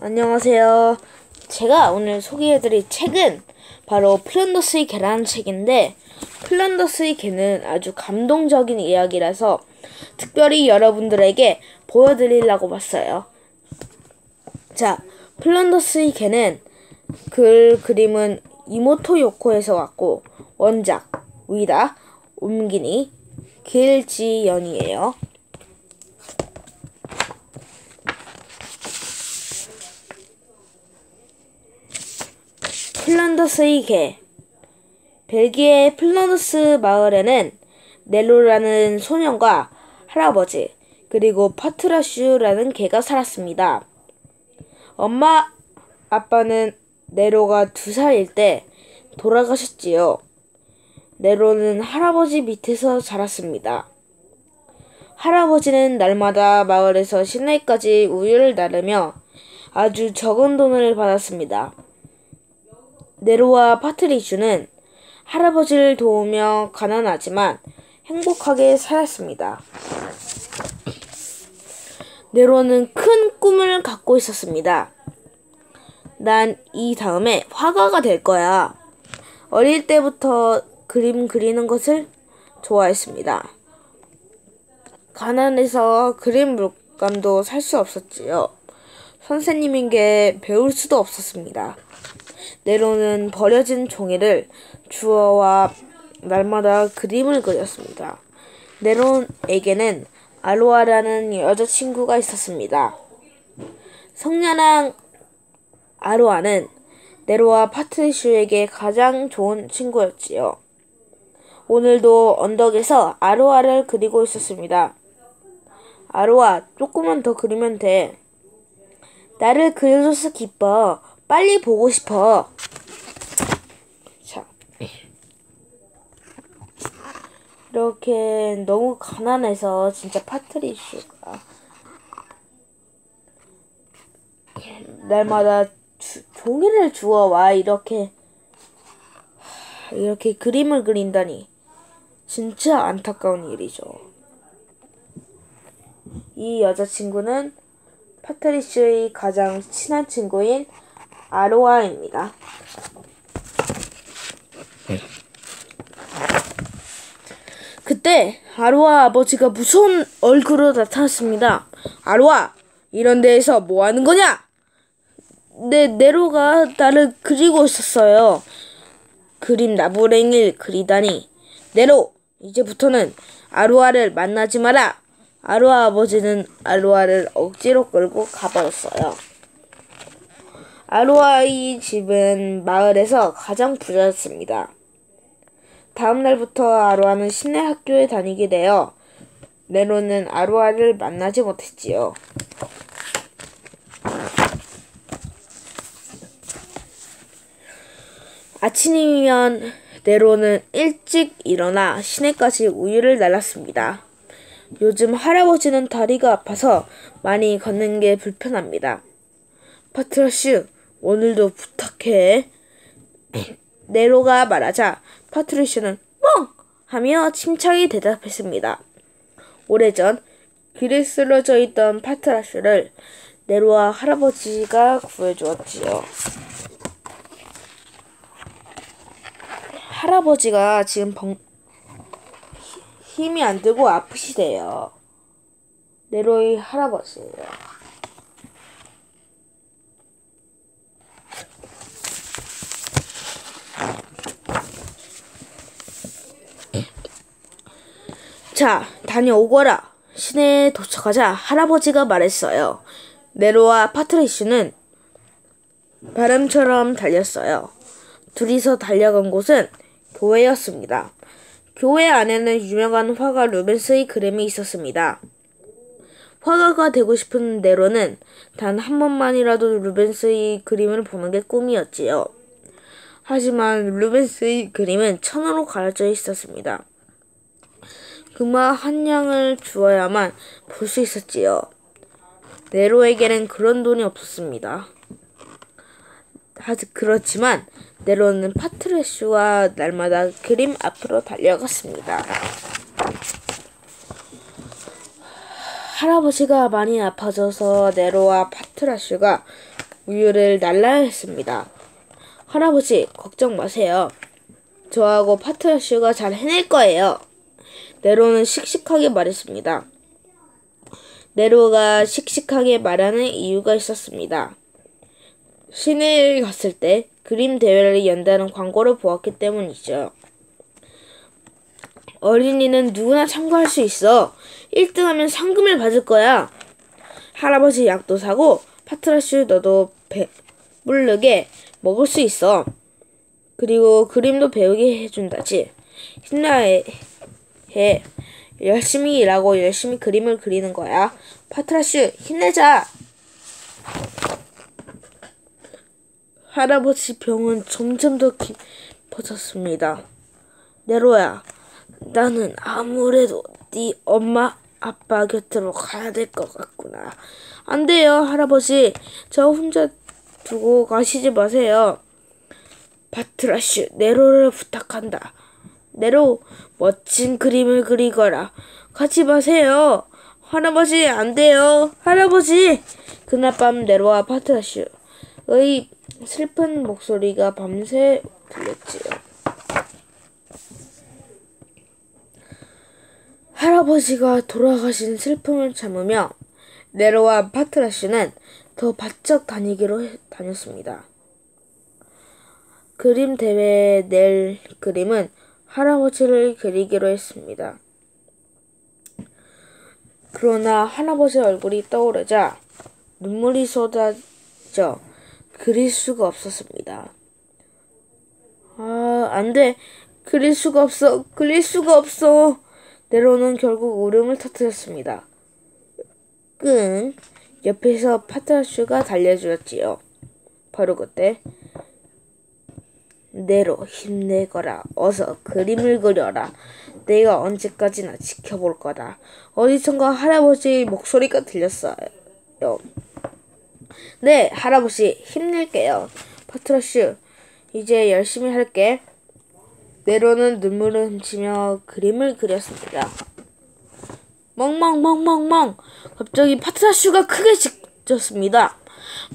안녕하세요. 제가 오늘 소개해드릴 책은 바로 플란더스의 개라는 책인데, 플란더스의 개는 아주 감동적인 이야기라서 특별히 여러분들에게 보여드리려고 봤어요. 자, 플란더스의 개는 그림은 이모토 요코에서 왔고, 원작 위다 옴기니 길지연이에요. 플란더스의 개. 벨기에의 플란더스 마을에는 넬로라는 소년과 할아버지, 그리고 파트라슈라는 개가 살았습니다. 엄마, 아빠는 네로가 2살일 때 돌아가셨지요. 네로는 할아버지 밑에서 자랐습니다. 할아버지는 날마다 마을에서 시내까지 우유를 나르며 아주 적은 돈을 받았습니다. 네로와 파트리슈는 할아버지를 도우며 가난하지만 행복하게 살았습니다. 네로는 큰 꿈을 갖고 있었습니다. 난 이 다음에 화가가 될 거야. 어릴 때부터 그림 그리는 것을 좋아했습니다. 가난해서 그림 물감도 살 수 없었지요. 선생님에게 배울 수도 없었습니다. 네로는 버려진 종이를 주워와 날마다 그림을 그렸습니다. 네로에게는 아로아라는 여자친구가 있었습니다. 성년한 아로아는 네로와 파트리슈에게 가장 좋은 친구였지요. 오늘도 언덕에서 아로아를 그리고 있었습니다. 아로아, 조금만 더 그리면 돼. 나를 그려줘서 기뻐. 빨리 보고 싶어. 자, 이렇게 너무 가난해서 진짜 파트리슈가 날마다 종이를 주워와 이렇게 그림을 그린다니 진짜 안타까운 일이죠. 이 여자친구는 파트리슈의 가장 친한 친구인 아로아입니다. 그때 아로아 아버지가 무서운 얼굴로 나타났습니다. 아로아, 이런 데에서 뭐 하는 거냐? 네로가 나를 그리고 있었어요. 그림 나부랭이를 그리다니. 네로, 이제부터는 아로아를 만나지 마라. 아로아 아버지는 아로아를 억지로 끌고 가버렸어요. 아로아의 집은 마을에서 가장 부자였습니다. 다음 날부터 아로아는 시내 학교에 다니게 되어 네로는 아로아를 만나지 못했지요. 아침이면 네로는 일찍 일어나 시내까지 우유를 날랐습니다. 요즘 할아버지는 다리가 아파서 많이 걷는 게 불편합니다. 파트라슈, 오늘도 부탁해. 네로가 말하자 파트리슈는 뻥! 하며 침착히 대답했습니다. 오래전 길에 쓰러져 있던 파트라슈를 네로와 할아버지가 구해주었지요. 할아버지가 지금 힘이 안 들고 아프시대요. 네로의 할아버지예요. 자, 다녀오거라. 시내에 도착하자 할아버지가 말했어요. 네로와 파트리슈는 바람처럼 달렸어요. 둘이서 달려간 곳은 교회였습니다. 교회 안에는 유명한 화가 루벤스의 그림이 있었습니다. 화가가 되고 싶은 네로는 단 한 번만이라도 루벤스의 그림을 보는 게 꿈이었지요. 하지만 루벤스의 그림은 천으로 가려져 있었습니다. 금화 한 양을 주어야만 볼 수 있었지요. 네로에게는 그런 돈이 없었습니다. 그렇지만 네로는 파트리슈와 날마다 그림 앞으로 달려갔습니다. 할아버지가 많이 아파져서 네로와 파트라슈가 우유를 날라야 했습니다. 할아버지, 걱정 마세요. 저하고 파트라슈가 잘 해낼 거예요. 네로는 씩씩하게 말했습니다. 네로가 씩씩하게 말하는 이유가 있었습니다. 시내에 갔을 때 그림 대회를 연다는 광고를 보았기 때문이죠. 어린이는 누구나 참가할 수 있어. 1등하면 상금을 받을 거야. 할아버지 약도 사고 파트라슈 너도 배부르게 먹을 수 있어. 그리고 그림도 배우게 해준다지. 힘내 해. 열심히 일하고 열심히 그림을 그리는 거야. 파트라슈 힘내자. 할아버지 병은 점점 더 깊어졌습니다. 네로야, 나는 아무래도 네 엄마 아빠 곁으로 가야 될 것 같구나. 안 돼요, 할아버지. 저 혼자 두고 가시지 마세요. 파트라슈, 네로를 부탁한다. 네로, 멋진 그림을 그리거라. 가지 마세요. 할아버지, 안 돼요. 할아버지. 그날 밤 네로와 파트라슈의 슬픈 목소리가 밤새 들렸지요. 할아버지가 돌아가신 슬픔을 참으며 네로와 파트라슈는 더 바짝 다녔습니다. 그림 대회에 낼 그림은 할아버지를 그리기로 했습니다. 그러나 할아버지 얼굴이 떠오르자 눈물이 쏟아져 그릴 수가 없었습니다. 안 돼. 그릴 수가 없어. 그릴 수가 없어. 네로는 결국 울음을 터뜨렸습니다. 옆에서 파트라슈가 달려주었지요. 바로 그때 네로 힘내거라. 어서 그림을 그려라. 내가 언제까지나 지켜볼 거다. 어디선가 할아버지의 목소리가 들렸어요. 네, 할아버지 힘낼게요. 파트라슈, 이제 열심히 할게. 네로는 눈물을 훔치며 그림을 그렸습니다. 멍멍멍멍멍! 갑자기 파트라슈가 크게 짖었습니다.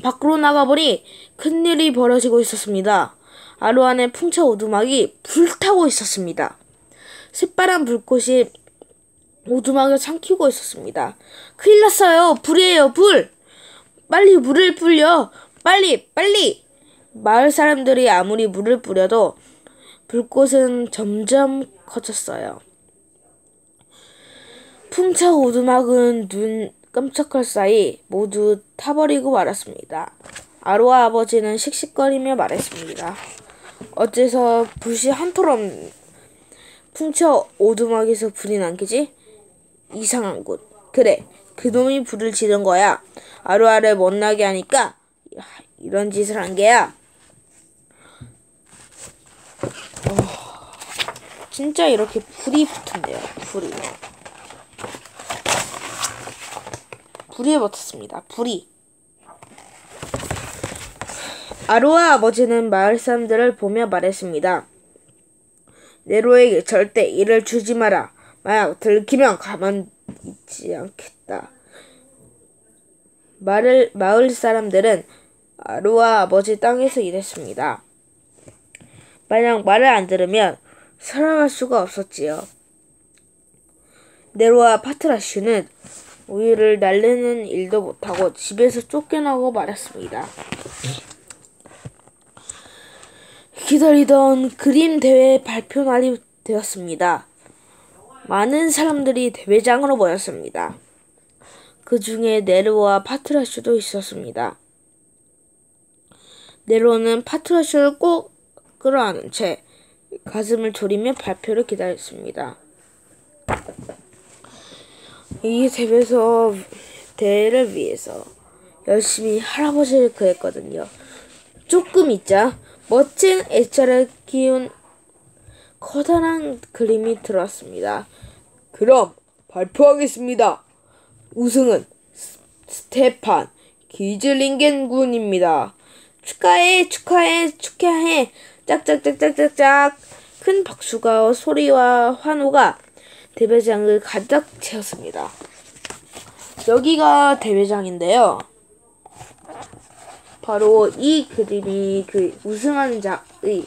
밖으로 나가보니 큰일이 벌어지고 있었습니다. 아로 안에 풍차 오두막이 불타고 있었습니다. 새파란 불꽃이 오두막을 삼키고 있었습니다. 큰일 났어요. 불이에요, 불! 빨리 물을 뿌려! 빨리! 빨리! 마을 사람들이 아무리 물을 뿌려도 불꽃은 점점 커졌어요. 풍차 오두막은 눈 깜짝할 사이 모두 타버리고 말았습니다. 아로와 아버지는 씩씩거리며 말했습니다. 어째서 불씨 한 톨 없는 풍차 오두막에서 불이 난 게지? 이상한군. 그래, 그놈이 불을 지른 거야. 아로아를 못나게 하니까 이런 짓을 한 게야. 진짜 이렇게 불이 붙은데요. 불이 붙었습니다. 불이. 아로와 아버지는 마을 사람들을 보며 말했습니다. 네로에게 절대 일을 주지 마라. 만약 들키면 가만 있지 않겠다. 마을 사람들은 아로와 아버지 땅에서 일했습니다. 만약 말을 안 들으면 살아갈 수가 없었지요. 네로와 파트라슈는 우유를 날리는 일도 못하고 집에서 쫓겨나고 말았습니다. 기다리던 그림 대회 발표 날이 되었습니다. 많은 사람들이 대회장으로 모였습니다. 그 중에 네로와 파트라슈도 있었습니다. 네로는 파트라슈를 꼭 끌어안은 채 가슴을 졸이며 발표를 기다렸습니다. 이 대회를 위해서 열심히 할아버지를 그렸거든요. 조금 있자 멋진 액자를 키운 커다란 그림이 들어왔습니다. 그럼 발표하겠습니다. 우승은 스테판 기즐링겐 군입니다. 축하해. 짝짝짝짝짝짝. 큰 박수가 소리와 환호가 대회장을 가득 채웠습니다. 여기가 대회장인데요. 바로 이 그림이 그 우승하는 자의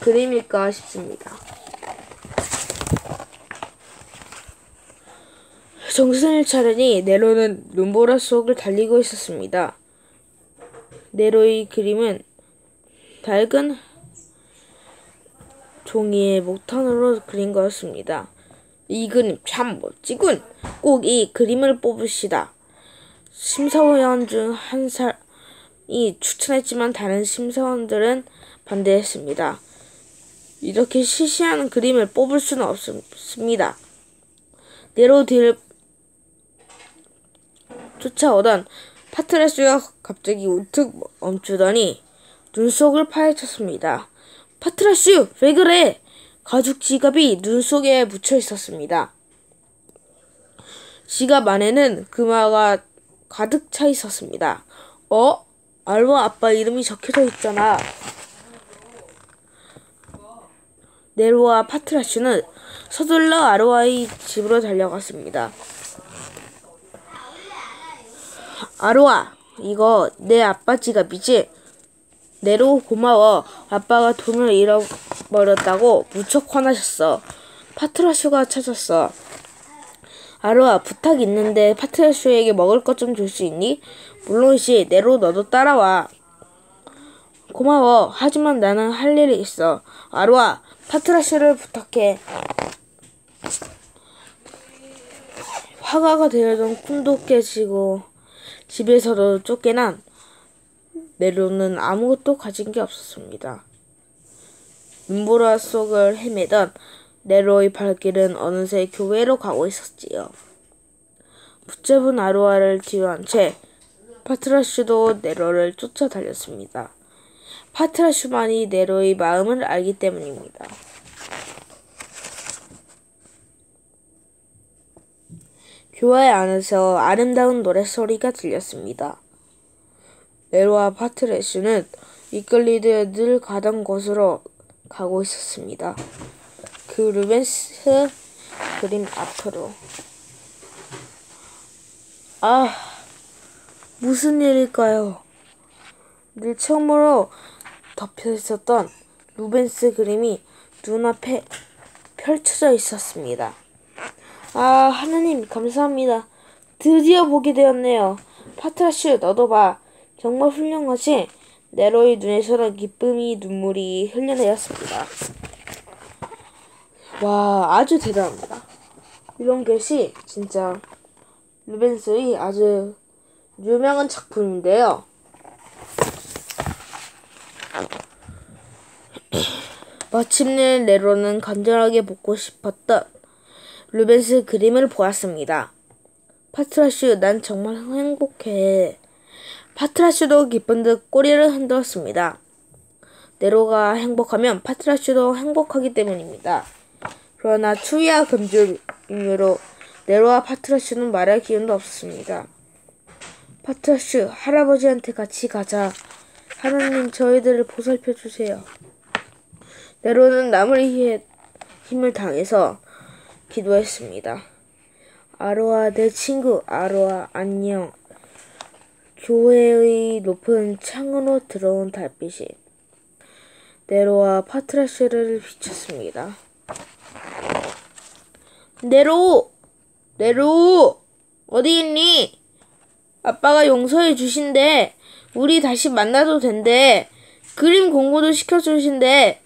그림일까 싶습니다. 정신을 차리니 네로는 눈보라 속을 달리고 있었습니다. 네로의 그림은 낡은 종이에 목탄으로 그린 거였습니다. 이 그림 참 멋지군. 꼭 이 그림을 뽑으시다. 심사위원 중 한 사람이 추천했지만 다른 심사위원들은 반대했습니다. 이렇게 시시한 그림을 뽑을 수는 없습니다. 네로 뒤를 쫓아오던 파트라슈가 갑자기 우뚝 멈추더니 눈속을 파헤쳤습니다. 파트라슈, 왜 그래? 가죽 지갑이 눈 속에 묻혀 있었습니다. 지갑 안에는 금화가 가득 차 있었습니다. 아로아 아빠 이름이 적혀져 있잖아. 네로와 파트라슈는 서둘러 아로아의 집으로 달려갔습니다. 아로아, 이거 내 아빠 지갑이지? 네로 고마워. 아빠가 돈을 잃어버렸다고 무척 화나셨어. 파트라슈가 찾았어. 아로아, 부탁 있는데 파트라슈에게 먹을 것 좀 줄 수 있니? 물론이지. 네로 너도 따라와. 고마워. 하지만 나는 할 일이 있어. 아로아, 파트라슈를 부탁해. 화가가 되려던 꿈도 깨지고 집에서도 쫓겨난 네로는 아무것도 가진 게 없었습니다. 눈보라 속을 헤매던 네로의 발길은 어느새 교회로 가고 있었지요. 붙잡은 아로아를 뒤로 한 채 파트라슈도 네로를 쫓아달렸습니다. 파트라슈만이 네로의 마음을 알기 때문입니다. 교회 안에서 아름다운 노랫소리가 들렸습니다. 네로와 파트라슈는 이끌리듯 늘 가던 곳으로 가고 있었습니다. 그 루벤스 그림 앞으로. 무슨 일일까요? 늘 처음으로 덮여 있었던 루벤스 그림이 눈앞에 펼쳐져 있었습니다. 하느님 감사합니다. 드디어 보게 되었네요. 파트라슈 너도 봐. 정말 훌륭하지? 네로의 눈에서는 기쁨이 눈물이 흘러내렸습니다. 와, 아주 대단합니다. 이런 것이 진짜 루벤스의 아주 유명한 작품인데요. 마침내 네로는 간절하게 보고 싶었던 루벤스 그림을 보았습니다. 파트라슈, 난 정말 행복해. 파트라슈도 기쁜 듯 꼬리를 흔들었습니다. 네로가 행복하면 파트라슈도 행복하기 때문입니다. 그러나 추위와 금줄 이유로 네로와 파트라슈는 말할 기운도 없었습니다. 파트라슈, 할아버지한테 같이 가자. 하나님 저희들을 보살펴 주세요. 네로는 나무의 힘을 당해서 기도했습니다. 아로아, 내 친구 아로아, 안녕. 교회의 높은 창으로 들어온 달빛이 네로와 파트라슈를 비췄습니다. 네로! 네로! 어디 있니? 아빠가 용서해 주신대. 우리 다시 만나도 된대. 그림 공부도 시켜주신대.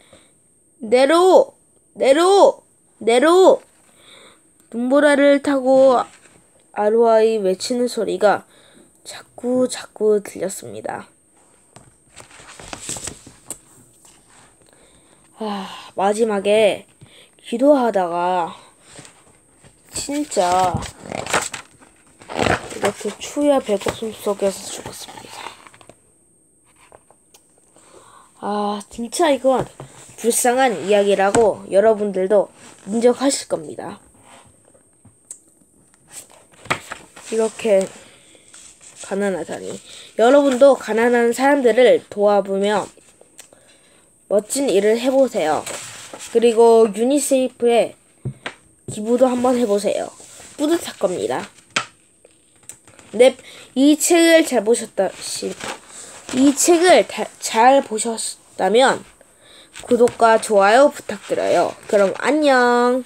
네로! 네로! 네로! 눈보라를 타고 아로아의 외치는 소리가 자꾸 들렸습니다. 마지막에 기도하다가 진짜 이렇게 추위와 배고픔 속에서 죽었습니다. 진짜 이건 불쌍한 이야기라고 여러분들도 인정하실 겁니다. 이렇게 가난하다니. 여러분도 가난한 사람들을 도와보며 멋진 일을 해보세요. 그리고 유니세프에 기부도 한번 해보세요. 뿌듯할 겁니다. 네, 이 책을 잘 보셨다시 이 책을 잘 보셨다면 구독과 좋아요 부탁드려요. 그럼 안녕.